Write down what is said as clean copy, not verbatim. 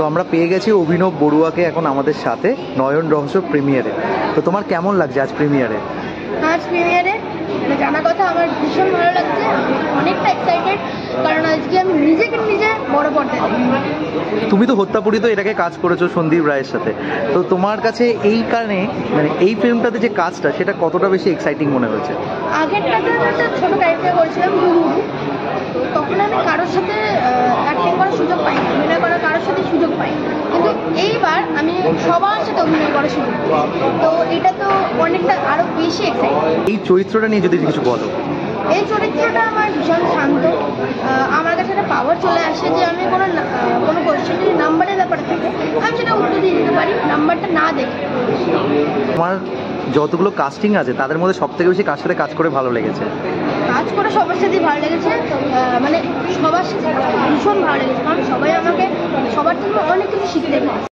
তো আমরা পেয়ে গেছি অভিনব বড়ুয়াকে এখন আমাদের সাথে নয়ন রহস্য প্রিমিয়ারে। তো তোমার কেমন লাগছে আজ প্রিমিয়ারে? আজ প্রিমিয়ারে জানা কথা আমার ভীষণ ভালো লাগছে, অনেকটা এক্সাইটেড, কারণ আজকে আমি নিজেকে নিজে বড় পর্দায় দেখি। তুমি তো হত্যাপুরিত এটাকে কাজ করেছো সন্দীপ রায়ের সাথে, তো তোমার কাছে এই কারণে মানে এই ফিল্মটাতে যে কাজটা সেটা কতটা বেশি এক্সাইটিং মনে হয়েছে? আগেরটাতে আমি একটা ছোটো ক্যারেক্টার করেছিলাম গুরু, তো তখন আমি কারোর সাথে অ্যাক্টিং করার সুযোগ পাইনি, অভিনয় করার কারোর সাথে সুযোগ পাইনি, কিন্তু এইবার আমি সবার সাথে অভিনয় করার সুযোগ পেয়েছি, তো এটা তো অনেকটা আরও বেশি এক্সাইটেড। এই চরিত্রটা নিয়ে যদি কিছু বলো। এই চরিত্রটা আমার ভীষণ শান্ত, আমার কাছে একটা পাওয়ার চলে আসে যে আমি কোনো কোয়েশ্চেন যদি নাম্বারের ব্যাপারে থাকে আমি সেটা উত্তর দিয়ে দিতে পারি নাম্বারটা না দেখে। তোমার যতগুলো কাস্টিং আছে তাদের মধ্যে সব থেকে বেশি কার সাথে কাজ করে ভালো লেগেছে? কাজ করে সবার সাথেই ভালো লেগেছে, মানে সবার সাথে ভীষণ ভালো লেগেছে, কারণ সবাই আমাকে সবার থেকে অনেক কিছু শিখতে পেরেছে।